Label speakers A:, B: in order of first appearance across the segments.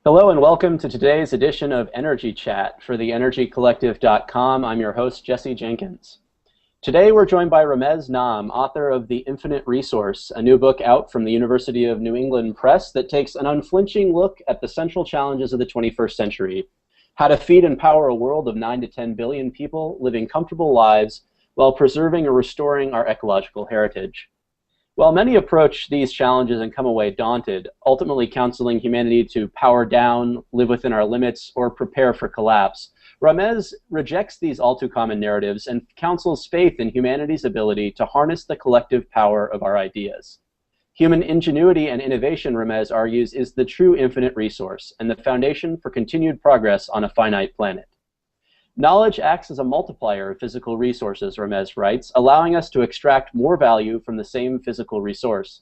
A: Hello and welcome to today's edition of Energy Chat for the energycollective.com. I'm your host, Jesse Jenkins. Today we're joined by Ramez Naam, author of The Infinite Resource, a new book out from the University of New England Press that takes an unflinching look at the central challenges of the 21st century: how to feed and power a world of 9 to 10 billion people living comfortable lives while preserving or restoring our ecological heritage. While many approach these challenges and come away daunted, ultimately counseling humanity to power down, live within our limits, or prepare for collapse, Ramez rejects these all too common narratives and counsels faith in humanity's ability to harness the collective power of our ideas. Human ingenuity and innovation, Ramez argues, is the true infinite resource and the foundation for continued progress on a finite planet. Knowledge acts as a multiplier of physical resources, Ramez writes, allowing us to extract more value from the same physical resource.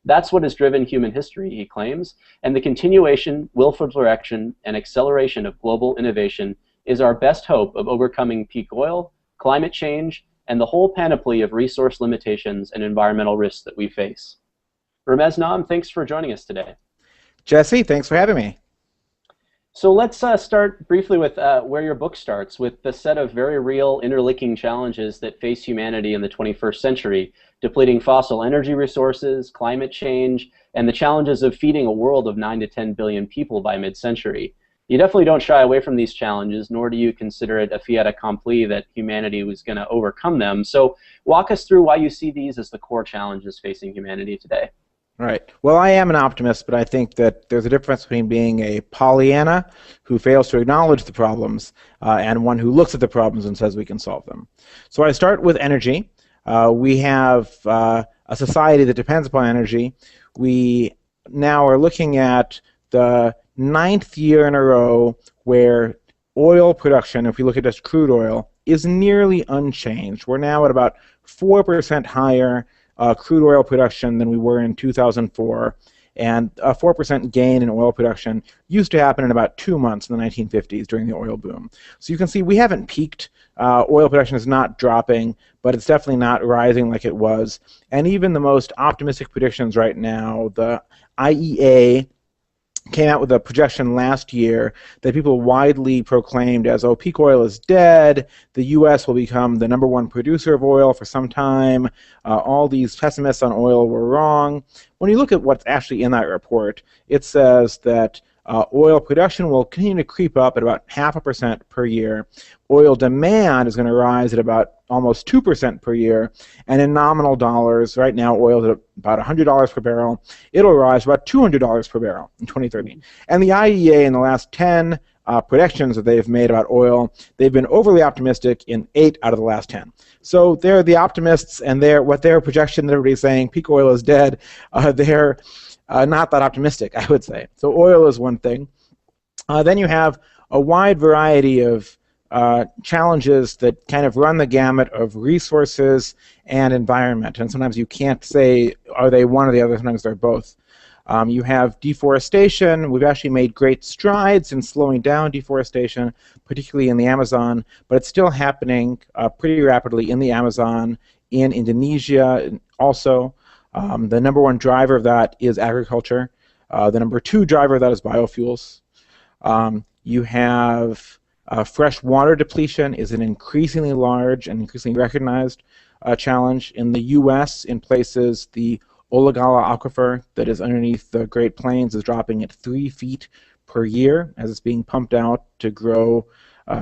A: That's what has driven human history, he claims, and the continuation, willful direction, and acceleration of global innovation is our best hope of overcoming peak oil, climate change, and the whole panoply of resource limitations and environmental risks that we face. Ramez Naam, thanks for joining us today.
B: Jesse, thanks for having me.
A: So let's start briefly with where your book starts, with the set of very real interlinking challenges that face humanity in the 21st century: depleting fossil energy resources, climate change, and the challenges of feeding a world of 9 to 10 billion people by mid-century. You definitely don't shy away from these challenges, nor do you consider it a fait accompli that humanity was going to overcome them. So walk us through why you see these as the core challenges facing humanity today.
B: Right. Well, I am an optimist, but I think that there's a difference between being a Pollyanna who fails to acknowledge the problems and one who looks at the problems and says we can solve them. So I start with energy. We have a society that depends upon energy. We now are looking at the 9th year in a row where oil production, if we look at just crude oil, is nearly unchanged. We're now at about 4% higher crude oil production than we were in 2004, and a 4% gain in oil production used to happen in about 2 months in the 1950s during the oil boom. So you can see we haven't peaked. Oil production is not dropping, but it's definitely not rising like it was. And even the most optimistic predictions right now, the IEA came out with a projection last year that people widely proclaimed as, oh, peak oil is dead, the U.S. will become the #1 producer of oil for some time, all these pessimists on oil were wrong. When you look at what's actually in that report, it says that oil production will continue to creep up at about 0.5% per year. Oil demand is going to rise at about almost 2% per year, and in nominal dollars, right now oil is at about $100 per barrel. It'll rise about $200 per barrel in 2030. And the IEA in the last 10 predictions that they've made about oil, they've been overly optimistic in 8 out of the last 10. So they're the optimists, and what their projection that everybody's saying peak oil is dead, they're not that optimistic, I would say. So oil is one thing. Then you have a wide variety of challenges that kind of run the gamut of resources and environment. And sometimes you can't say, are they one or the other? Sometimes they're both. You have deforestation. We've actually made great strides in slowing down deforestation, particularly in the Amazon, but it's still happening pretty rapidly in the Amazon, in Indonesia also. The #1 driver of that is agriculture. The #2 driver of that is biofuels. You have fresh water depletion is an increasingly large and increasingly recognized challenge. In the U.S., in places, the Olagala aquifer that is underneath the Great Plains is dropping at 3 feet per year as it's being pumped out to grow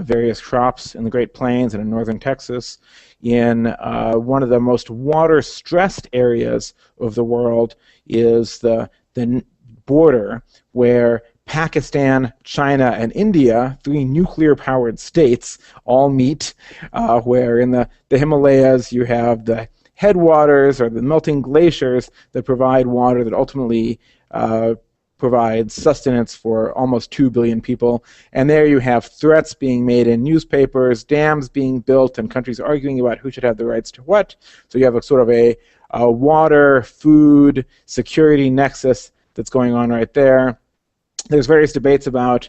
B: various crops in the Great Plains and in northern Texas. In one of the most water-stressed areas of the world is the border where Pakistan, China, and India, 3 nuclear-powered states, all meet, where in the Himalayas you have the headwaters or the melting glaciers that provide water that ultimately provides sustenance for almost 2 billion people. And there you have threats being made in newspapers, dams being built, and countries arguing about who should have the rights to what. So you have a sort of a water, food, security nexus that's going on right there. There's various debates about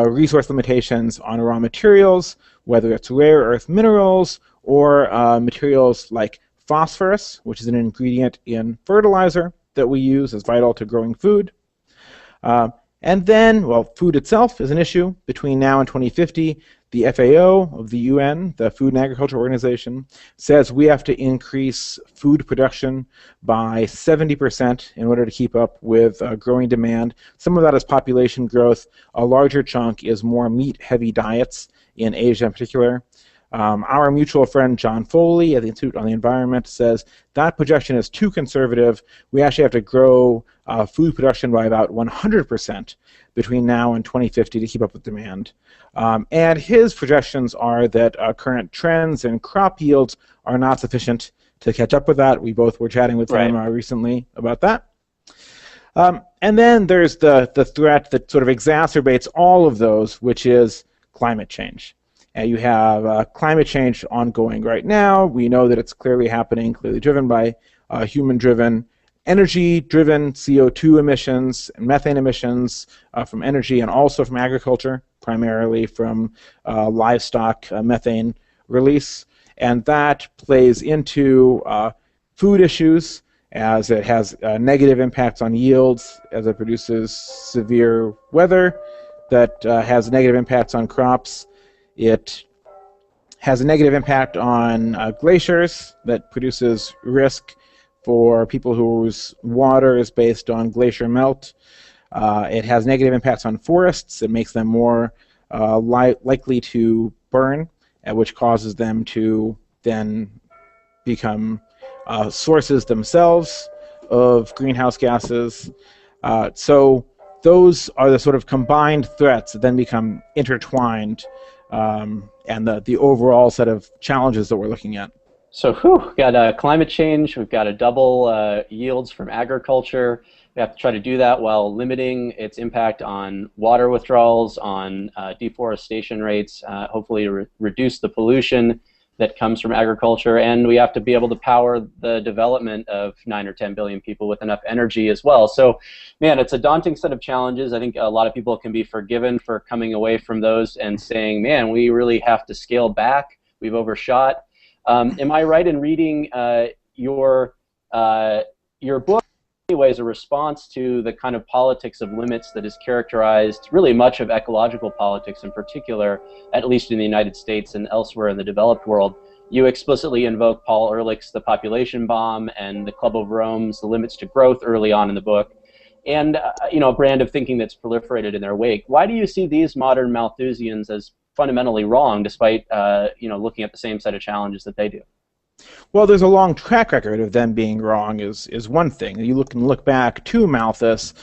B: resource limitations on raw materials, whether it's rare earth minerals or materials like phosphorus, which is an ingredient in fertilizer that we use as vital to growing food. And then, well, food itself is an issue. Between now and 2050, the FAO of the UN, the Food and Agriculture Organization, says we have to increase food production by 70% in order to keep up with growing demand. Some of that is population growth. A larger chunk is more meat-heavy diets in Asia in particular. Our mutual friend John Foley at the Institute on the Environment says that projection is too conservative. We actually have to grow food production by about 100% between now and 2050 to keep up with demand. And his projections are that current trends in crop yields are not sufficient to catch up with that. We both were chatting with him recently about that. And then there's the threat that sort of exacerbates all of those, which is climate change. You have climate change ongoing right now. We know that it's clearly happening, clearly driven by human-driven, energy-driven CO2 emissions and methane emissions from energy and also from agriculture, primarily from livestock methane release. And that plays into food issues as it has negative impacts on yields, as it produces severe weather that has negative impacts on crops. It has a negative impact on glaciers that produces risk for people whose water is based on glacier melt. It has negative impacts on forests. It makes them more likely to burn, which causes them to then become sources themselves of greenhouse gases. So those are the sort of combined threats that then become intertwined and the overall set of challenges that we're looking at.
A: So we've got climate change, we've got to double yields from agriculture. We have to try to do that while limiting its impact on water withdrawals, on deforestation rates, hopefully reduce the pollution that comes from agriculture, and we have to be able to power the development of 9 or 10 billion people with enough energy as well. So, man, it's a daunting set of challenges. I think a lot of people can be forgiven for coming away from those and saying, man, we really have to scale back. We've overshot. Am I right in reading your book in many ways a response to the kind of politics of limits that is characterized really much of ecological politics in particular, at least in the United States and elsewhere in the developed world? You explicitly invoke Paul Ehrlich's The Population Bomb and the Club of Rome's The Limits to Growth early on in the book, and a brand of thinking that's proliferated in their wake. Why do you see these modern Malthusians as fundamentally wrong, despite looking at the same set of challenges that they do?
B: Well, there's a long track record of them being wrong is one thing. You can look back to Malthus,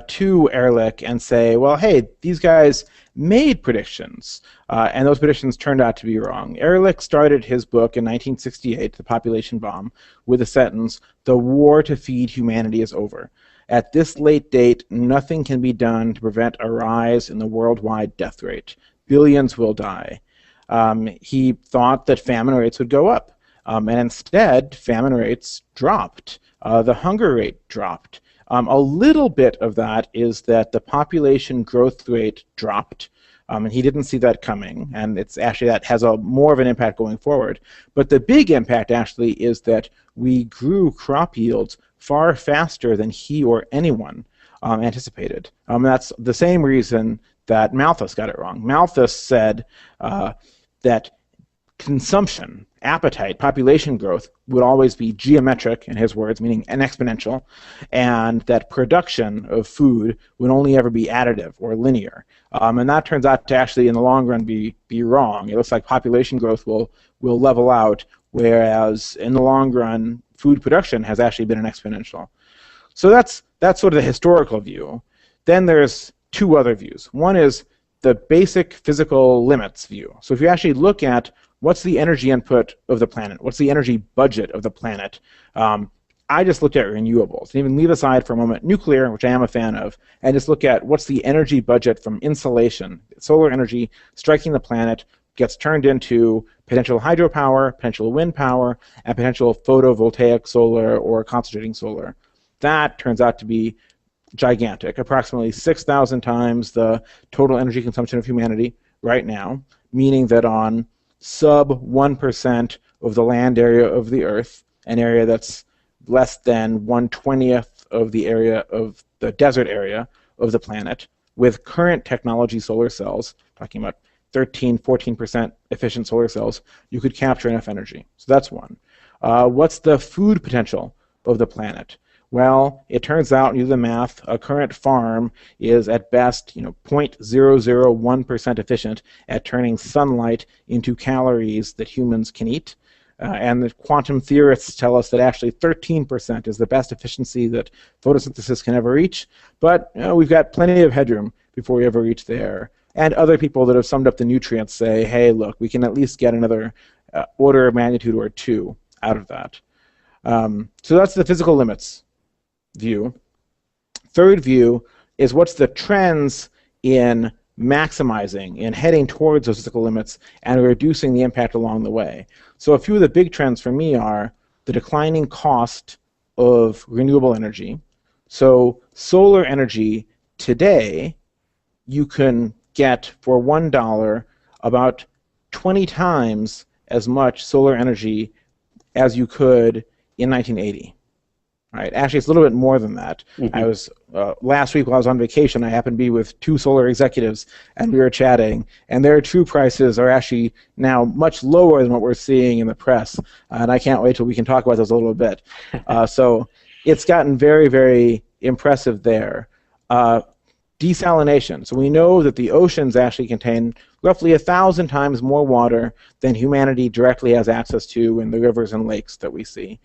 B: to Ehrlich, and say, well, hey, these guys made predictions, and those predictions turned out to be wrong. Ehrlich started his book in 1968, The Population Bomb, with the sentence, "The war to feed humanity is over. At this late date, nothing can be done to prevent a rise in the worldwide death rate. Billions will die." He thought that famine rates would go up. And instead, famine rates dropped. The hunger rate dropped. A little bit of that is that the population growth rate dropped, and he didn't see that coming. And it's actually that has more of an impact going forward. But the big impact actually is that we grew crop yields far faster than he or anyone anticipated. That's the same reason that Malthus got it wrong. Malthus said that consumption, appetite, population growth would always be geometric, in his words, meaning an exponential, and that production of food would only ever be additive or linear. And that turns out to actually, in the long run, be wrong. It looks like population growth will level out, whereas in the long run, food production has actually been an exponential. So that's sort of the historical view. Then there's two other views. One is the basic physical limits view. So if you actually look at what's the energy input of the planet, what's the energy budget of the planet, I just looked at renewables. And even leave aside for a moment nuclear, which I am a fan of, and just look at what's the energy budget from insolation. Solar energy striking the planet gets turned into potential hydropower, potential wind power, and potential photovoltaic solar or concentrating solar. That turns out to be gigantic, approximately 6,000 times the total energy consumption of humanity right now, meaning that on sub 1% of the land area of the Earth, an area that's less than 1/20th of the area of the desert area of the planet, with current technology solar cells, talking about 13, 14% efficient solar cells, you could capture enough energy. So that's one. What's the food potential of the planet? Well, it turns out, when you do the math, a current farm is at best 0.001% efficient at turning sunlight into calories that humans can eat. And the quantum theorists tell us that actually 13% is the best efficiency that photosynthesis can ever reach. But we've got plenty of headroom before we ever reach there. And other people that have summed up the nutrients say, hey, look, we can at least get another order of magnitude or two out of that. So that's the physical limits view. Third view is what's the trends in maximizing, in heading towards those physical limits and reducing the impact along the way. So a few of the big trends for me are the declining cost of renewable energy. So solar energy today, you can get for $1 about 20 times as much solar energy as you could in 1980. Right. Actually, it's a little bit more than that. Mm-hmm. I was last week while I was on vacation, I happened to be with two solar executives, and we were chatting, and their true prices are actually now much lower than what we're seeing in the press, and I can't wait till we can talk about those a little bit. So it's gotten very, very impressive there. Desalination. So we know that the oceans actually contain roughly 1,000 times more water than humanity directly has access to in the rivers and lakes that we see.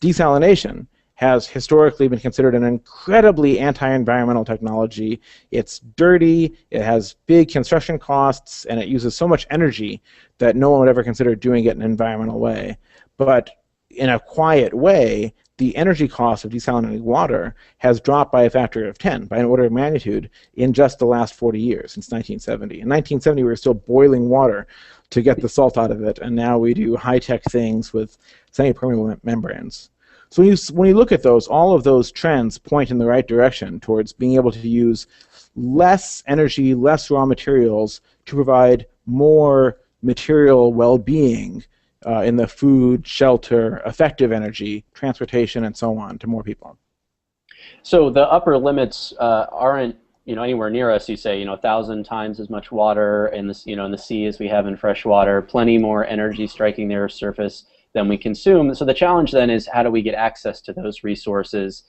B: Desalination has historically been considered an incredibly anti-environmental technology. It's dirty, it has big construction costs, and it uses so much energy that no one would ever consider doing it in an environmental way. But in a quiet way, the energy cost of desalinating water has dropped by a factor of 10, by an order of magnitude, in just the last 40 years, since 1970. In 1970, we were still boiling water to get the salt out of it, and now we do high-tech things with semi-permeable membranes. So when you look at those, all of those trends point in the right direction towards being able to use less energy, less raw materials to provide more material well-being in the food, shelter, effective energy, transportation, and so on to more people.
A: So the upper limits aren't anywhere near us. You say 1,000 times as much water in the in the sea as we have in fresh water, plenty more energy striking their surface than we consume. So the challenge then is, how do we get access to those resources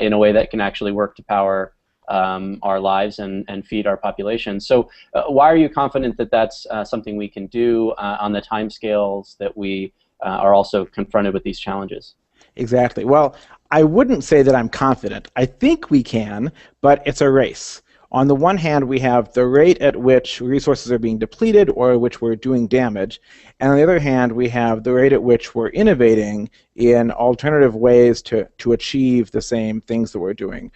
A: in a way that can actually work to power our lives and feed our population? So why are you confident that that's something we can do on the timescales that we are also confronted with these challenges?
B: Exactly. Well, I wouldn't say that I'm confident. I think we can, but it's a race. On the one hand, we have the rate at which resources are being depleted or at which we're doing damage. And on the other hand, we have the rate at which we're innovating in alternative ways to achieve the same things that we're doing.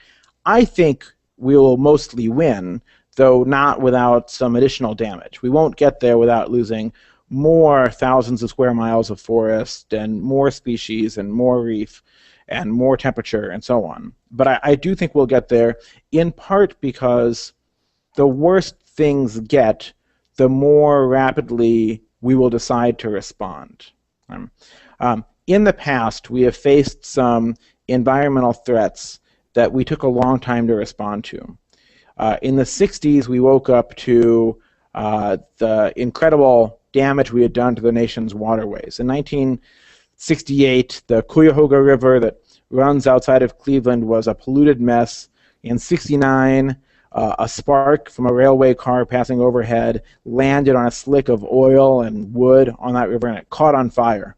B: I think we'll mostly win, though not without some additional damage. We won't get there without losing more thousands of square miles of forest and more species and more reef and more temperature and so on. But I do think we'll get there, in part because the worse things get, the more rapidly we will decide to respond. In the past, we have faced some environmental threats that we took a long time to respond to. In the 60s, we woke up to the incredible damage we had done to the nation's waterways. In 1968, the Cuyahoga River that runs outside of Cleveland was a polluted mess. In 69, a spark from a railway car passing overhead landed on a slick of oil and wood on that river, and it caught on fire.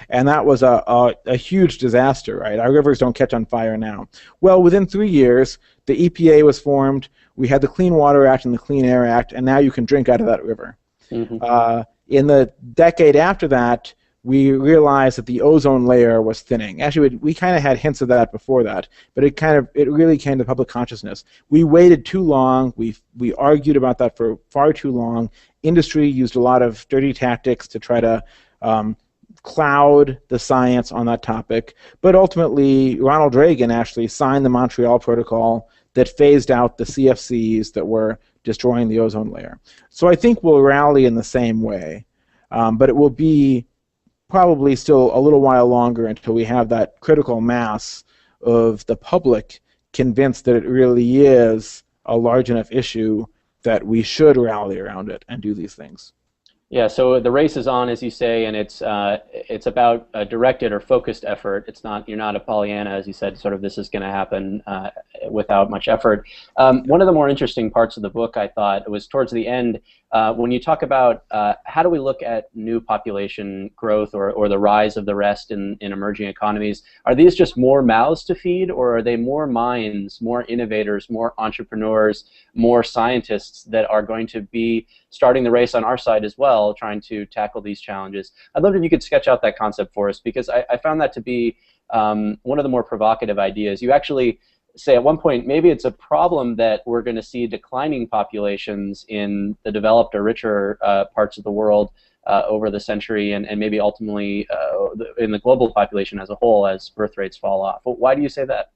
B: And that was a huge disaster, right? Our rivers don't catch on fire now. Well, within 3 years, the EPA was formed, we had the Clean Water Act and the Clean Air Act, and now you can drink out of that river. Mm-hmm. In the decade after that, we realized that the ozone layer was thinning. Actually, we kind of had hints of that before that, but it really came to public consciousness. We waited too long. We argued about that for far too long. Industry used a lot of dirty tactics to try to cloud the science on that topic. But ultimately, Ronald Reagan actually signed the Montreal Protocol that phased out the CFCs that were destroying the ozone layer. So I think we'll rally in the same way, but it will be probably still a little while longer until we have that critical mass of the public convinced that it really is a large enough issue that we should rally around it and do these things.
A: Yeah, so the race is on, as you say, and it's about a directed or focused effort. It's not, you're not a Pollyanna, as you said, sort of this is going to happen without much effort. One of the more interesting parts of the book, I thought, was towards the end when you talk about how do we look at new population growth or the rise of the rest in emerging economies. Are these just more mouths to feed, or are they more minds, more innovators, more entrepreneurs, more scientists that are going to be starting the race on our side as well, trying to tackle these challenges? I'd love if you could sketch out that concept for us, because I found that to be one of the more provocative ideas. You actually say at one point, maybe it's a problem that we're going to see declining populations in the developed or richer parts of the world over the century, and maybe ultimately in the global population as a whole as birth rates fall off. Why do you say that?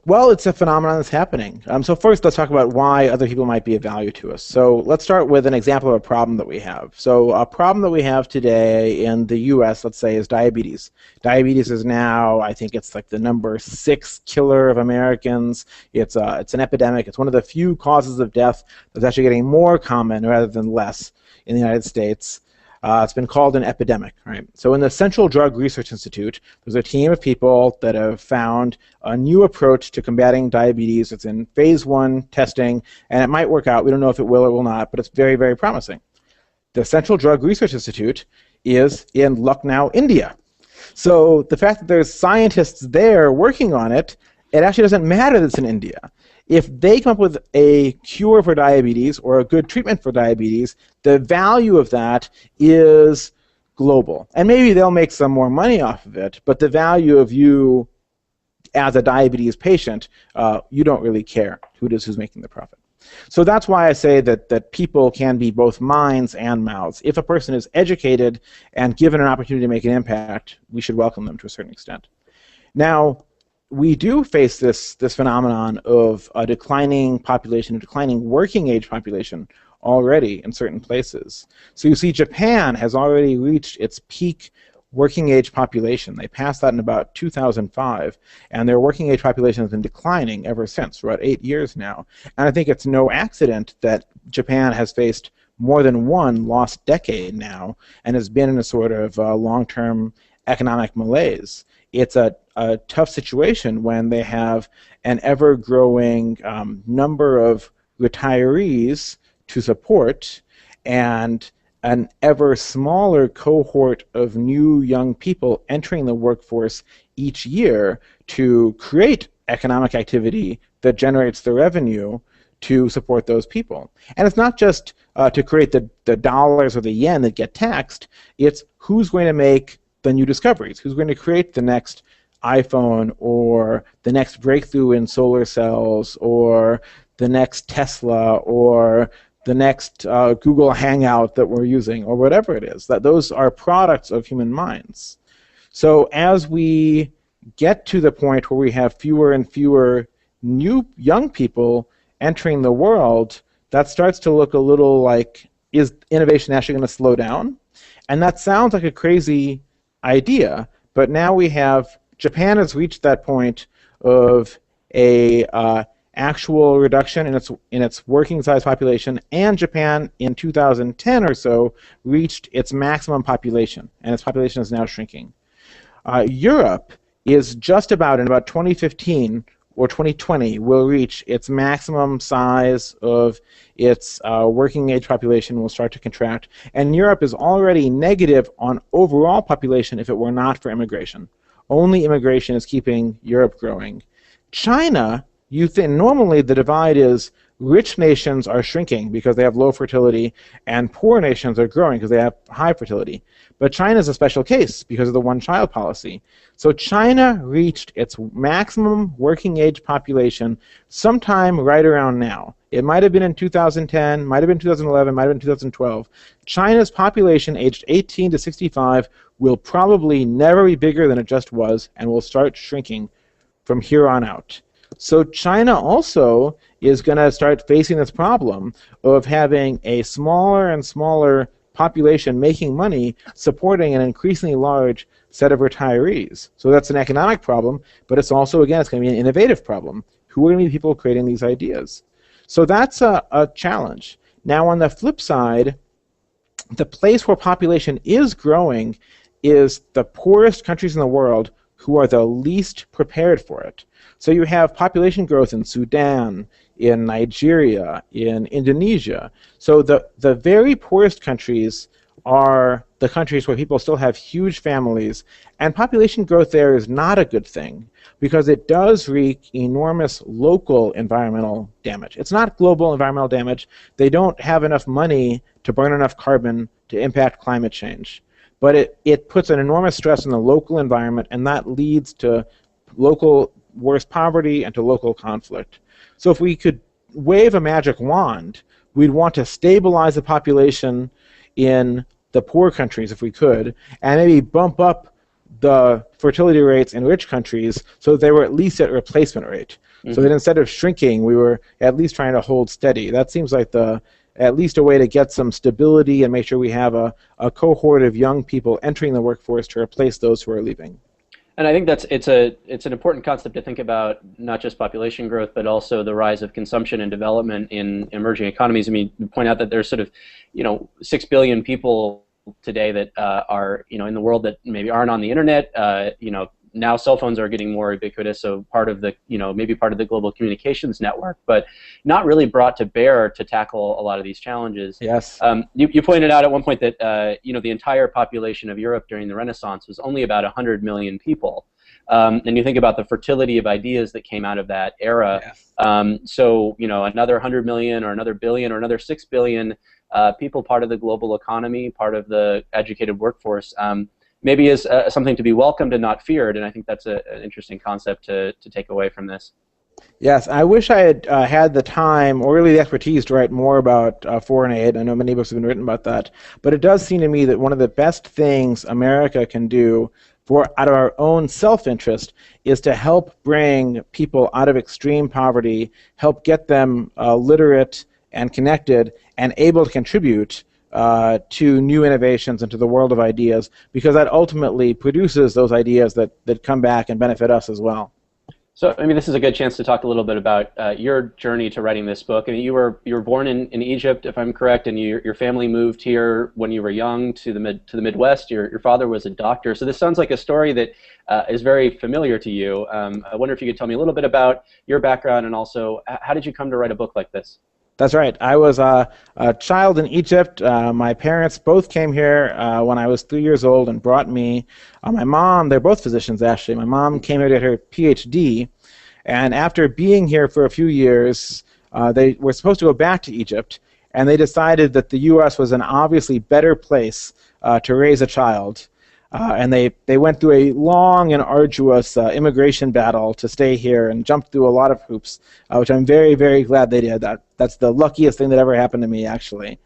B: Well, it's a phenomenon that's happening. So first, let's talk about why other people might be of value to us. So let's start with an example of a problem that we have. So a problem that we have today in the U.S., let's say, is diabetes. Diabetes is now, I think it's like the #6 killer of Americans. It's an epidemic. It's one of the few causes of death that's actually getting more common rather than less in the United States. It's been called an epidemic, right? So in the Central Drug Research Institute, there's a team of people that have found a new approach to combating diabetes. It's in phase 1 testing, and it might work out. We don't know if it will or will not, but it's very, very promising. The Central Drug Research Institute is in Lucknow, India. So the fact that there's scientists there working on it, it actually doesn't matter that it's in India. If they come up with a cure for diabetes or a good treatment for diabetes, the value of that is global. And maybe they'll make some more money off of it, but the value of you as a diabetes patient, you don't really care who's making the profit. So that's why I say that people can be both minds and mouths. If a person is educated and given an opportunity to make an impact, we should welcome them to a certain extent. Now, we do face this phenomenon of a declining population, a declining working age population already in certain places. So you see Japan has already reached its peak working age population. They passed that in about 2005, and their working age population has been declining ever since, for about 8 years now. And I think it's no accident that Japan has faced more than one lost decade now and has been in a sort of long-term economic malaise. It's a tough situation when they have an ever-growing number of retirees to support and an ever smaller cohort of new young people entering the workforce each year to create economic activity that generates the revenue to support those people. And it's not just to create the dollars or the yen that get taxed, it's who's going to make the new discoveries, who's going to create the next iPhone or the next breakthrough in solar cells or the next Tesla or the next Google Hangout that we're using or whatever it is. That those are products of human minds. So as we get to the point where we have fewer and fewer new young people entering the world, that starts to look a little like, is innovation actually going to slow down? And that sounds like a crazy idea, but now we have Japan has reached that point of a actual reduction in its working size population, and Japan in 2010 or so reached its maximum population, and its population is now shrinking. Europe is just about, in about 2015 or 2020, will reach its maximum size of its working age population, will start to contract, and Europe is already negative on overall population if it were not for immigration. Only immigration is keeping Europe growing. China, you think normally the divide is rich nations are shrinking because they have low fertility, and poor nations are growing because they have high fertility. But China is a special case because of the one-child policy. So China reached its maximum working age population sometime right around now. It might have been in 2010, might have been 2011, might have been 2012. China's population aged 18 to 65 will probably never be bigger than it just was and will start shrinking from here on out. So China also is going to start facing this problem of having a smaller and smaller population making money supporting an increasingly large set of retirees. So that's an economic problem, but it's also, again, it's going to be an innovative problem. Who are going to be people creating these ideas? So that's a challenge. Now, on the flip side, the place where population is growing is the poorest countries in the world who are the least prepared for it. So you have population growth in Sudan, in Nigeria, in Indonesia. So the very poorest countries are the countries where people still have huge families, and population growth there is not a good thing because it does wreak enormous local environmental damage. It's not global environmental damage. They don't have enough money to burn enough carbon to impact climate change. But it puts an enormous stress on the local environment, and that leads to local worse poverty and to local conflict. So if we could wave a magic wand, we'd want to stabilize the population in the poor countries if we could, and maybe bump up the fertility rates in rich countries so that they were at least at replacement rate. So that instead of shrinking, we were at least trying to hold steady. That seems like at least a way to get some stability and make sure we have a cohort of young people entering the workforce to replace those who are leaving.
A: And I think it's an important concept to think about, not just population growth, but also the rise of consumption and development in emerging economies. I mean, you point out that there's sort of, 6 billion people today that are, in the world that maybe aren't on the internet. Now cell phones are getting more ubiquitous, so part of the, maybe part of the global communications network, but not really brought to bear to tackle a lot of these challenges.
B: Yes.
A: You pointed out at one point that, the entire population of Europe during the Renaissance was only about 100 million people. And you think about the fertility of ideas that came out of that era. Yes. So, another 100 million or another billion or another 6 billion people, part of the global economy, part of the educated workforce, maybe is something to be welcomed and not feared, and I think that's an interesting concept to take away from this.
B: Yes, I wish I had had the time or really the expertise to write more about foreign aid. I know many books have been written about that, but it does seem to me that one of the best things America can do out of our own self-interest is to help bring people out of extreme poverty, help get them literate and connected and able to contribute to new innovations and to the world of ideas, because that ultimately produces those ideas that come back and benefit us as well.
A: So, I mean, this is a good chance to talk a little bit about your journey to writing this book. I mean, you were born in Egypt, if I'm correct, and your family moved here when you were young to the Midwest. Your father was a doctor. So this sounds like a story that is very familiar to you. I wonder if you could tell me a little bit about your background, and also how did you come to write a book like this?
B: That's right. I was a child in Egypt. My parents both came here when I was 3 years old and brought me. My mom, they're both physicians actually. My mom came here to get her PhD, and after being here for a few years, they were supposed to go back to Egypt, and they decided that the U.S. was an obviously better place to raise a child. And they went through a long and arduous immigration battle to stay here and jumped through a lot of hoops, which I'm very, very glad they did. That's the luckiest thing that ever happened to me, actually.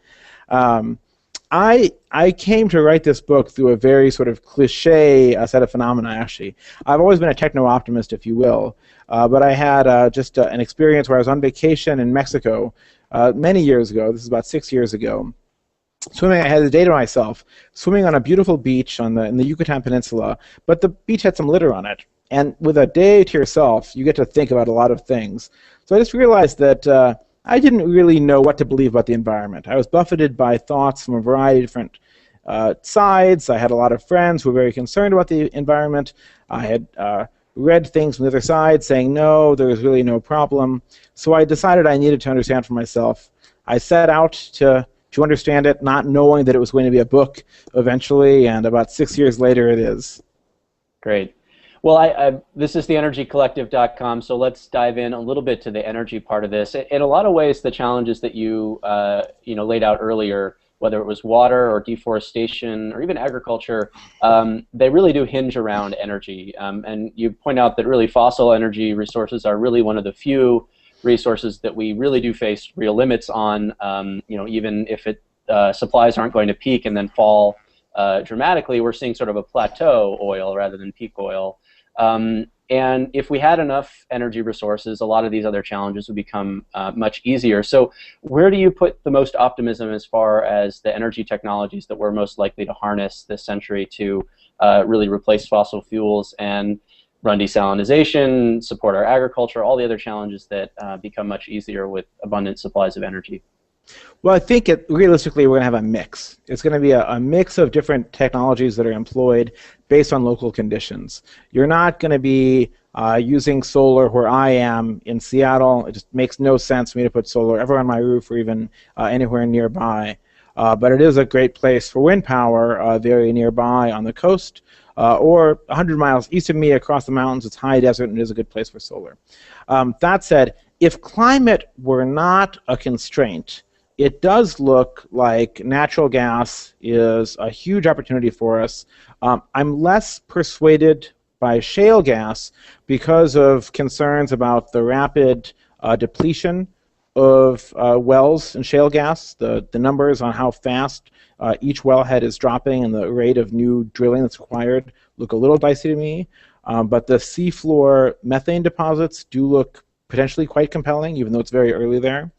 B: I came to write this book through a very sort of cliche set of phenomena, actually. I've always been a techno-optimist, if you will, but I had just an experience where I was on vacation in Mexico many years ago. This is about 6 years ago. Swimming, I had the day to myself, swimming on a beautiful beach in the Yucatan Peninsula, but the beach had some litter on it. And with a day to yourself, you get to think about a lot of things. So I just realized that I didn't really know what to believe about the environment. I was buffeted by thoughts from a variety of different sides. I had a lot of friends who were very concerned about the environment. I had read things from the other side saying, no, there was really no problem. So I decided I needed to understand for myself. I set out to understand it, not knowing that it was going to be a book eventually, and about 6 years later it is.
A: Great. Well, this is theenergycollective.com, so let's dive in a little bit to the energy part of this. In a lot of ways, the challenges that you laid out earlier, whether it was water or deforestation or even agriculture, they really do hinge around energy. And you point out that really fossil energy resources are really one of the few resources that we really do face real limits on, even if supplies aren't going to peak and then fall dramatically, we're seeing sort of a plateau oil rather than peak oil. And if we had enough energy resources, a lot of these other challenges would become much easier. So where do you put the most optimism as far as the energy technologies that we're most likely to harness this century to really replace fossil fuels and run desalinization, support our agriculture, all the other challenges that become much easier with abundant supplies of energy?
B: Well, I think realistically we're going to have a mix. It's going to be a mix of different technologies that are employed based on local conditions. You're not going to be using solar where I am in Seattle. It just makes no sense for me to put solar ever on my roof or even anywhere nearby. But it is a great place for wind power very nearby on the coast. Or 100 miles east of me across the mountains, it's high desert, and it is a good place for solar. That said, if climate were not a constraint, it does look like natural gas is a huge opportunity for us. I'm less persuaded by shale gas because of concerns about the rapid depletion of wells in shale gas. The numbers on how fast each wellhead is dropping and the rate of new drilling that's required look a little dicey to me. But the seafloor methane deposits do look potentially quite compelling, even though it's very early there.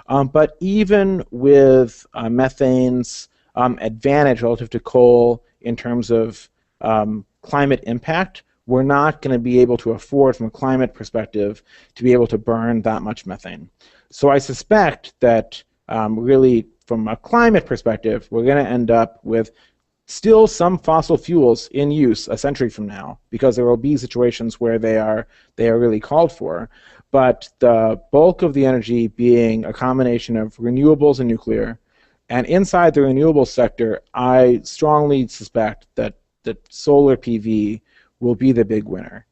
B: But even with methane's advantage relative to coal in terms of climate impact, we're not going to be able to afford, from a climate perspective, to be able to burn that much methane. So I suspect that really, from a climate perspective, we're going to end up with still some fossil fuels in use a century from now, because there will be situations where they are really called for. But the bulk of the energy being a combination of renewables and nuclear. And inside the renewable sector, I strongly suspect that solar PV will be the big winner.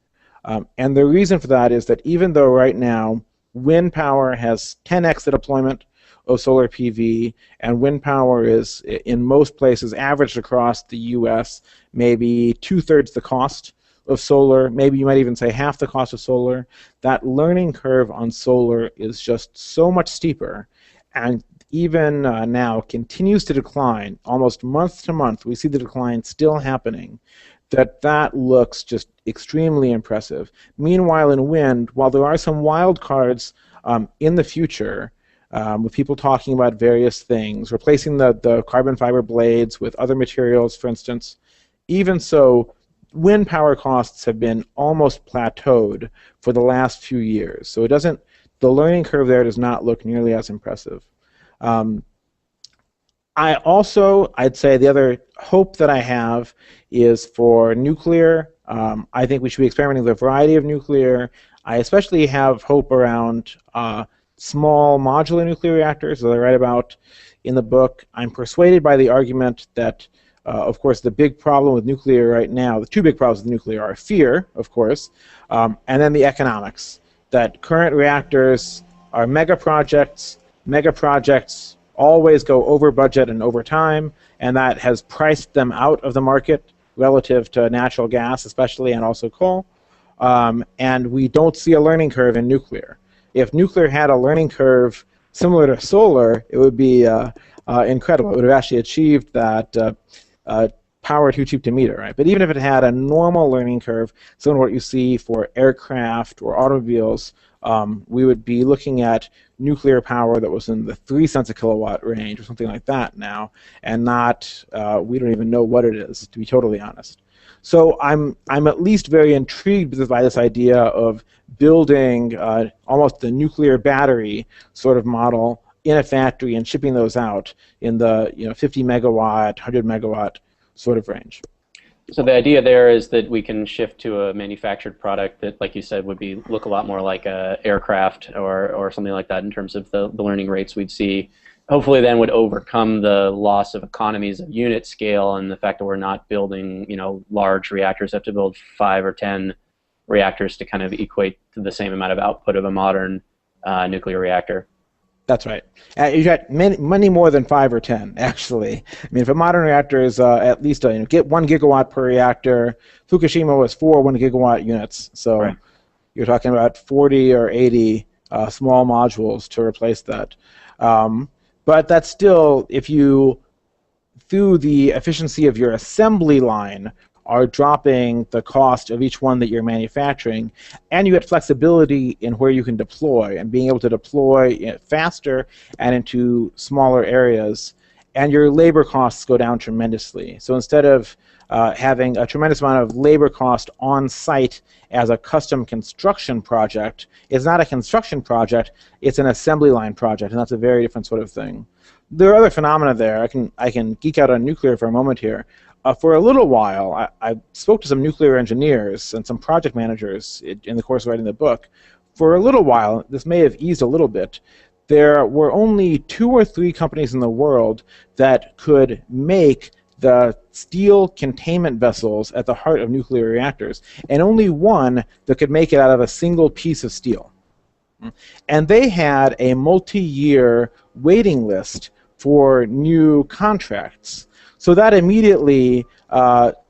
B: And the reason for that is that even though right now wind power has 10x the deployment of solar PV, and wind power is, in most places, averaged across the US, maybe 2/3 the cost of solar, maybe you might even say half the cost of solar, that learning curve on solar is just so much steeper, and even now continues to decline almost month to month. We see the decline still happening. That looks just extremely impressive. Meanwhile, in wind, while there are some wild cards in the future, with people talking about various things, replacing the carbon fiber blades with other materials, for instance, even so, wind power costs have been almost plateaued for the last few years. So the learning curve there does not look nearly as impressive. I'd say the other hope that I have is for nuclear. I think we should be experimenting with a variety of nuclear. I especially have hope around small modular nuclear reactors, as I write about in the book. I'm persuaded by the argument that of course, the big problem with nuclear right now, the two big problems with nuclear are fear, of course, and then the economics. That current reactors are mega projects. Mega projects always go over budget and over time, and that has priced them out of the market relative to natural gas, especially, and also coal. And we don't see a learning curve in nuclear. If nuclear had a learning curve similar to solar, it would be incredible. It would have actually achieved that power too cheap to meter, right? But even if it had a normal learning curve, similar to what you see for aircraft or automobiles, we would be looking at nuclear power that was in the 3 cents a kilowatt range or something like that now, and not, we don't even know what it is, to be totally honest. So I'm at least very intrigued by this idea of building almost the nuclear battery sort of model in a factory and shipping those out in the 50 megawatt, 100 megawatt sort of range.
A: So the idea there is that we can shift to a manufactured product that, like you said, would look a lot more like a aircraft or something like that in terms of the learning rates we'd see. Hopefully then would overcome the loss of economies of unit scale and the fact that we're not building large reactors, have to build 5 or 10 reactors to kind of equate to the same amount of output of a modern nuclear reactor.
B: That's right. You've got many more than 5 or 10, actually. I mean, if a modern reactor is at least get 1 gigawatt per reactor, Fukushima was 4 1 gigawatt units. So right. You're talking about 40 or 80 small modules to replace that. But that's still, if you, through the efficiency of your assembly line, are dropping the cost of each one that you're manufacturing, and you get flexibility in where you can deploy, and being able to deploy faster and into smaller areas, and your labor costs go down tremendously. So instead of having a tremendous amount of labor cost on site as a custom construction project, it's not a construction project, it's an assembly line project, and that's a very different sort of thing. There are other phenomena there. I can geek out on nuclear for a moment here. For a little while, I spoke to some nuclear engineers and some project managers in the course of writing the book. For a little while, this may have eased a little bit, there were only 2 or 3 companies in the world that could make the steel containment vessels at the heart of nuclear reactors, and only one that could make it out of a single piece of steel. And they had a multi-year waiting list for new contracts. So that immediately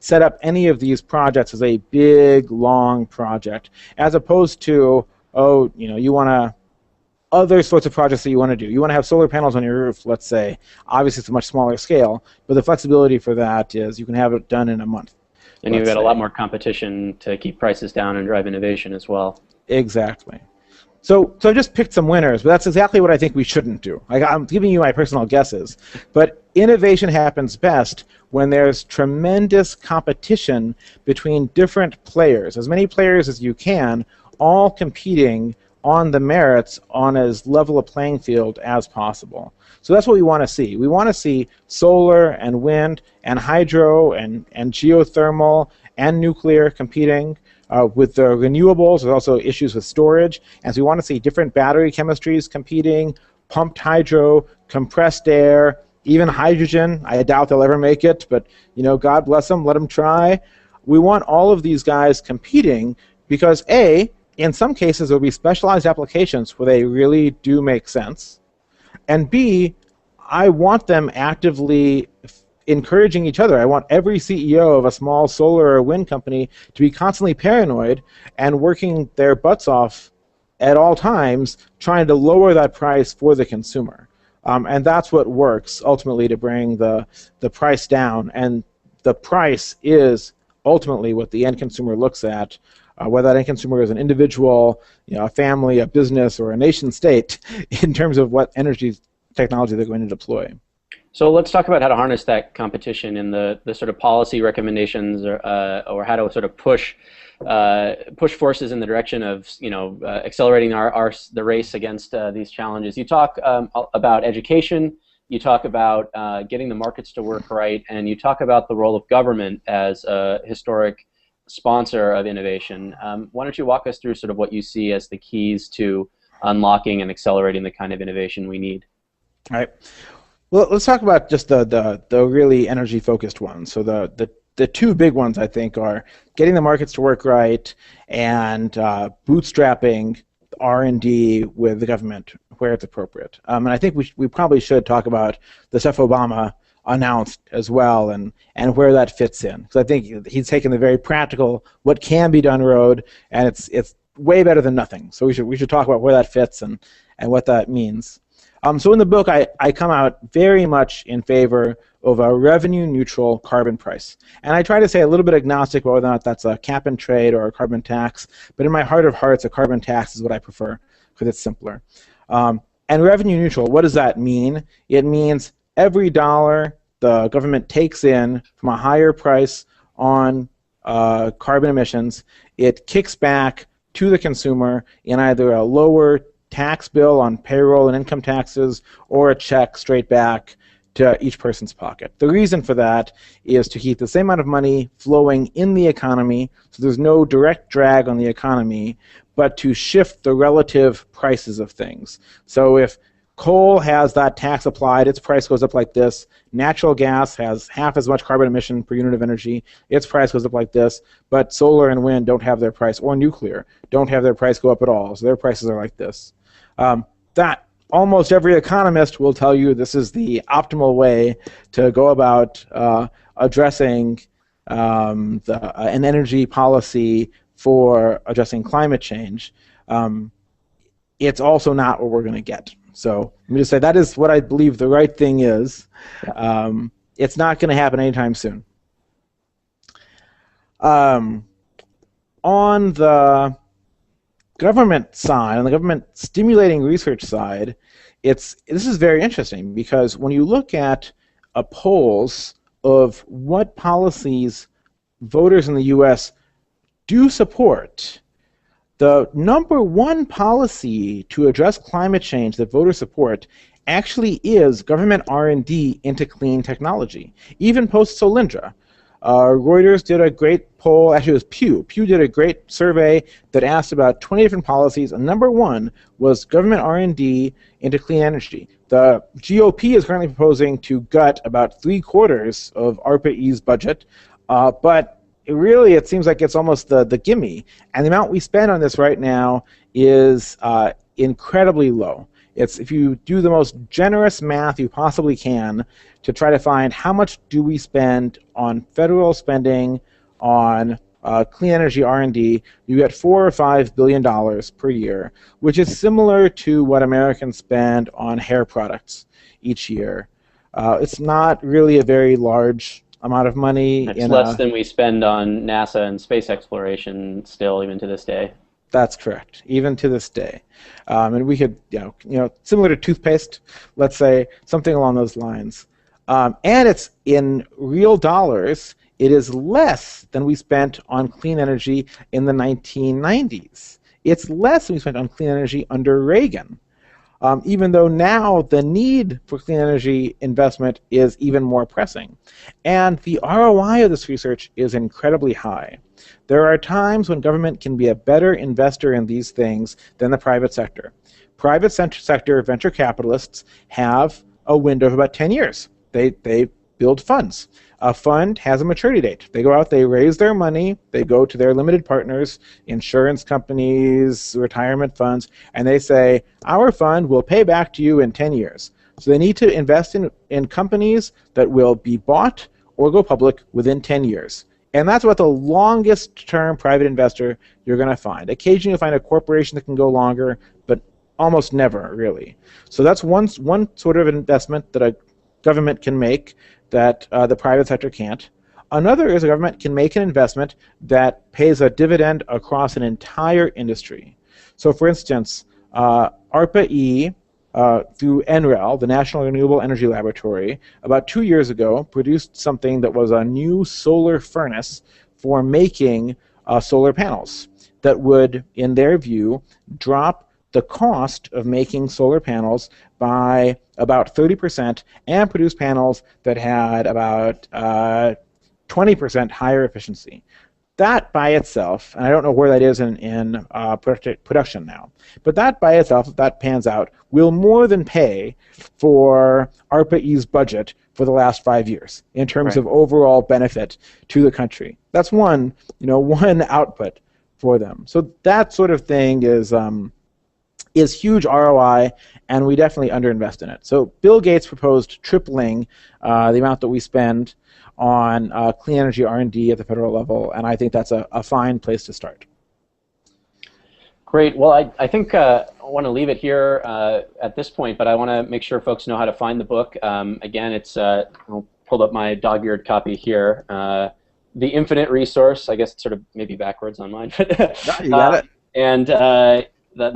B: set up any of these projects as a big, long project, as opposed to, oh, you want to other sorts of projects that you want to do. You want to have solar panels on your roof, let's say. Obviously, it's a much smaller scale, but the flexibility for that is you can have it done in a month.
A: And you've got a lot more competition to keep prices down and drive innovation as well.
B: Exactly. So I just picked some winners, but that's exactly what I think we shouldn't do. I'm giving you my personal guesses. But innovation happens best when there's tremendous competition between different players, as many players as you can, all competing on the merits on as level a playing field as possible. So that's what we want to see. We want to see solar and wind and hydro and geothermal and nuclear competing. With the renewables, there's also issues with storage. And so we want to see different battery chemistries competing, pumped hydro, compressed air, even hydrogen. I doubt they'll ever make it, but God bless them, let them try. We want all of these guys competing because A, in some cases, there will be specialized applications where they really do make sense. And B, I want them actively encouraging each other. I want every CEO of a small solar or wind company to be constantly paranoid and working their butts off at all times trying to lower that price for the consumer. And that's what works ultimately to bring the price down. And the price is ultimately what the end consumer looks at. Whether that end consumer is an individual, a family, a business, or a nation state, in terms of what energy technology they're going to deploy.
A: So let's talk about how to harness that competition in the sort of policy recommendations, or how to sort of push forces in the direction of accelerating the race against these challenges. You talk about education. You talk about getting the markets to work right, and you talk about the role of government as a historic sponsor of innovation. Why don't you walk us through sort of what you see as the keys to unlocking and accelerating the kind of innovation we need?
B: All right. Well, let's talk about just the really energy-focused ones. So the 2 big ones, I think, are getting the markets to work right and bootstrapping R&D with the government where it's appropriate. And I think we probably should talk about the stuff Obama announced as well and where that fits in. Because I think he's taken the very practical, what can be done road, and it's way better than nothing. So we should talk about where that fits and what that means. So in the book, I come out very much in favor of a revenue-neutral carbon price. And I try to say a little bit agnostic whether or not that's a cap and trade or a carbon tax, but in my heart of hearts, a carbon tax is what I prefer because it's simpler. And revenue-neutral, what does that mean? It means every dollar the government takes in from a higher price on carbon emissions, it kicks back to the consumer in either a lower tax bill on payroll and income taxes or a check straight back to each person's pocket. The reason for that is to keep the same amount of money flowing in the economy, so there's no direct drag on the economy, but to shift the relative prices of things. So if coal has that tax applied, its price goes up like this. Natural gas has half as much carbon emission per unit of energy, its price goes up like this, but solar and wind don't have their price, or nuclear don't have their price go up at all, so their prices are like this. That almost every economist will tell you this is the optimal way to go about addressing an energy policy for addressing climate change. It's also not what we're going to get. So let me just say that is what I believe the right thing is. It's not going to happen anytime soon. On the government side, on the government stimulating research side, this is very interesting because when you look at polls of what policies voters in the U.S. do support, the number one policy to address climate change that voters support actually is government R&D into clean technology, even post-Solyndra. Reuters did a great poll, actually it was Pew. Pew did a great survey that asked about 20 different policies, and number one was government R&D into clean energy. The GOP is currently proposing to gut about 3/4 of ARPA-E's budget, but it seems like it's almost the gimme. And the amount we spend on this right now is incredibly low. If you do the most generous math you possibly can to try to find how much do we spend on federal spending on clean energy R&D, you get $4 or $5 billion per year, which is similar to what Americans spend on hair products each year. It's not really a very large amount of money.
A: It's less than we spend on NASA and space exploration still, even to this day.
B: That's correct, even to this day. And we could, similar to toothpaste, let's say, something along those lines. And it's in real dollars, it is less than we spent on clean energy in the 1990s. It's less than we spent on clean energy under Reagan. Even though now the need for clean energy investment is even more pressing. And the ROI of this research is incredibly high. There are times when government can be a better investor in these things than the private sector. Private sector venture capitalists have a window of about 10 years. They build funds. A fund has a maturity date. They go out, they raise their money, they go to their limited partners, insurance companies, retirement funds, and they say, our fund will pay back to you in 10 years. So they need to invest in companies that will be bought or go public within 10 years. And that's about the longest term private investor you're going to find. Occasionally you'll find a corporation that can go longer, but almost never, really. So that's one sort of investment that a government can make that the private sector can't. Another is a government can make an investment that pays a dividend across an entire industry. So for instance, ARPA-E through NREL, the National Renewable Energy Laboratory, about 2 years ago produced something that was a new solar furnace for making solar panels that would, in their view, drop the cost of making solar panels by about 30% and produce panels that had about 20% higher efficiency. That by itself, and I don't know where that is in production now, but that by itself, if that pans out, will more than pay for ARPA-E's budget for the last 5 years in terms of overall benefit to the country. That's one output for them. So that sort of thing is huge ROI, and we definitely underinvest in it. So Bill Gates proposed tripling the amount that we spend on clean energy R&D at the federal level, and I think that's a fine place to start.
A: Great. Well, I think I want to leave it here at this point, but I want to make sure folks know how to find the book. Again, it's I'll pull up my dog-eared copy here. The Infinite Resource. I guess it's sort of maybe backwards on mine.
B: No, you got it.
A: And the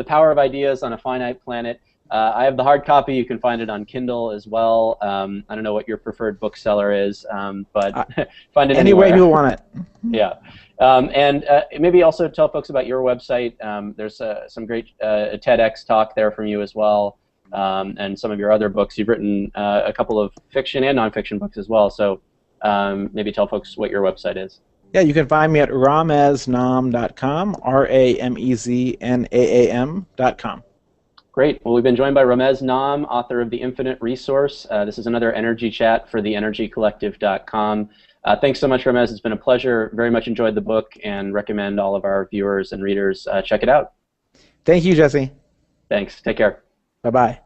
A: Power of Ideas on a Finite Planet. I have the hard copy. You can find it on Kindle as well. I don't know what your preferred bookseller is, but find it
B: any way
A: anywhere.
B: you want it.
A: Yeah. And maybe also tell folks about your website. There's some great TEDx talk there from you as well, and some of your other books. You've written a couple of fiction and nonfiction books as well, so maybe tell folks what your website is.
B: Yeah, you can find me at rameznaam.com, RAMEZNAAM.com.
A: Great. Well, we've been joined by Ramez Naam, author of The Infinite Resource. This is another energy chat for the energycollective.com. Thanks so much, Ramez. It's been a pleasure. Very much enjoyed the book and recommend all of our viewers and readers check it out.
B: Thank you, Jesse.
A: Thanks. Take care.
B: Bye-bye.